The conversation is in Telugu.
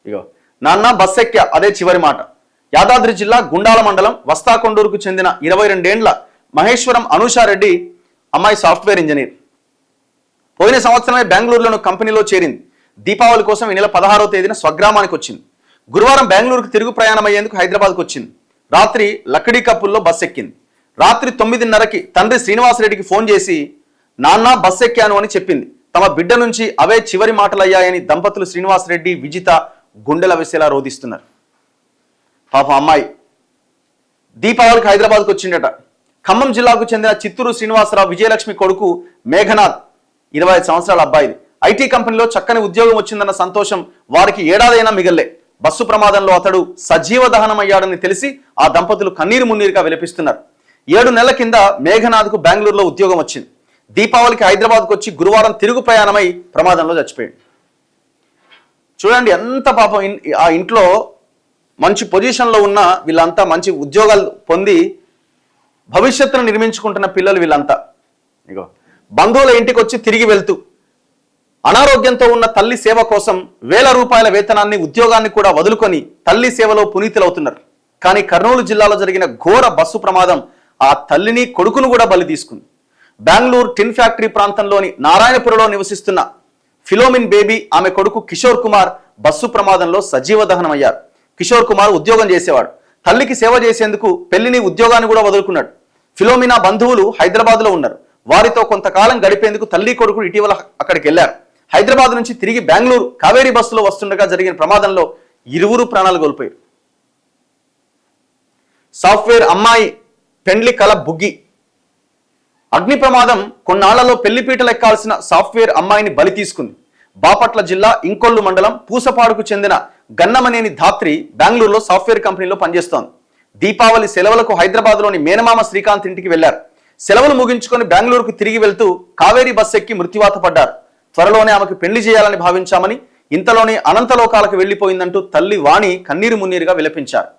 ఇగో నాన్న బస్ ఎక్కా అదే చివరి మాట. యాదాద్రి జిల్లా గుండాల మండలం వస్తాకొండూరుకు చెందిన 22 ఏండ్ల మహేశ్వరం అనూషారెడ్డి అమ్మాయి సాఫ్ట్వేర్ ఇంజనీర్. పోయిన సంవత్సరమే బెంగళూరులోని కంపెనీలో చేరింది. దీపావళి కోసం ఈ నెల 16వ తేదీన స్వగ్రామానికి వచ్చింది. గురువారం బెంగళూరుకు తిరుగు ప్రయాణం అయ్యేందుకు హైదరాబాద్కు వచ్చింది. రాత్రి లక్కడీ కప్పుల్లో బస్ ఎక్కింది. రాత్రి 9:30కి తండ్రి శ్రీనివాసరెడ్డికి ఫోన్ చేసి నాన్న బస్ ఎక్కాను అని చెప్పింది. తమ బిడ్డ నుంచి అవే చివరి మాటలయ్యాయని దంపతులు శ్రీనివాసరెడ్డి విజిత గుండెల విసేలా రోధిస్తున్నారు. పాపం అమ్మాయి దీపావళికి హైదరాబాద్కు వచ్చిండట. ఖమ్మం జిల్లాకు చెందిన చిత్తూరు శ్రీనివాసరావు విజయలక్ష్మి కొడుకు మేఘనాథ్ 25 సంవత్సరాల అబ్బాయిది. ఐటీ కంపెనీలో చక్కని ఉద్యోగం వచ్చిందన్న సంతోషం వారికి ఏడాదైనా మిగల్లే. బస్సు ప్రమాదంలో అతడు సజీవ దహనమయ్యాడని తెలిసి ఆ దంపతులు కన్నీరు మున్నీరుగా విలపిస్తున్నారు. 7 నెలల కింద మేఘనాథ్కు బెంగళూరులో ఉద్యోగం వచ్చింది. దీపావళికి హైదరాబాద్కు వచ్చి గురువారం తిరుగు ప్రయాణమై ప్రమాదంలో చచ్చిపోయాడు. చూడండి ఎంత పాపం. ఆ ఇంట్లో మంచి పొజిషన్లో ఉన్న వీళ్ళంతా మంచి ఉద్యోగాలు పొంది భవిష్యత్తును నిర్మించుకుంటున్న పిల్లలు వీళ్ళంతా. ఇగో బంధువుల ఇంటికి వచ్చి తిరిగి వెళ్తూ అనారోగ్యంతో ఉన్న తల్లి సేవ కోసం వేల రూపాయల వేతనాన్ని ఉద్యోగాన్ని కూడా వదులుకొని తల్లి సేవలో పునీతులవుతున్నారు. కానీ కర్నూలు జిల్లాలో జరిగిన ఘోర బస్సు ప్రమాదం ఆ తల్లిని కొడుకును కూడా బలి తీసుకుంది. బెంగళూరు టిన్ ఫ్యాక్టరీ ప్రాంతంలోని నారాయణపురంలో నివసిస్తున్న ఫిలోమిన్ బేబీ ఆమె కొడుకు కిషోర్ కుమార్ బస్సు ప్రమాదంలో సజీవ దహనమయ్యారు. కిషోర్ కుమార్ ఉద్యోగం చేసేవాడు. తల్లికి సేవ చేసేందుకు పెళ్లిని ఉద్యోగాన్ని కూడా వదులుకున్నాడు. ఫిలోమినా బంధువులు హైదరాబాద్లో ఉన్నారు. వారితో కొంతకాలం గడిపేందుకు తల్లి కొడుకులు ఇటీవల అక్కడికి వెళ్లారు. హైదరాబాద్ నుంచి తిరిగి బెంగళూరు కావేరీ బస్సులో వస్తుండగా జరిగిన ప్రమాదంలో ఇరువురు ప్రాణాలు కోల్పోయారు. సాఫ్ట్వేర్ అమ్మాయి పెండ్లి కల బుగ్గి. అగ్ని ప్రమాదం కొన్నాళ్లలో పెళ్లిపీటలు ఎక్కాల్సిన సాఫ్ట్వేర్ అమ్మాయిని బలి తీసుకుంది. బాపట్ల జిల్లా ఇంకొల్లు మండలం పూసపాడుకు చెందిన గన్నమనేని ధాత్రి బెంగళూరులో సాఫ్ట్వేర్ కంపెనీలో పనిచేస్తోంది. దీపావళి సెలవులకు హైదరాబాద్లోని మేనమామ శ్రీకాంత్ ఇంటికి వెళ్లారు. సెలవులు ముగించుకొని బెంగళూరుకు తిరిగి వెళ్తూ కావేరీ బస్ ఎక్కి మృత్యువాత పడ్డారు. త్వరలోనే ఆమెకు పెళ్లి చేయాలని భావించామని, ఇంతలోనే అనంతలోకాలకు వెళ్లిపోయిందంటూ తల్లి వాణి కన్నీరు మున్నీరుగా విలపించారు.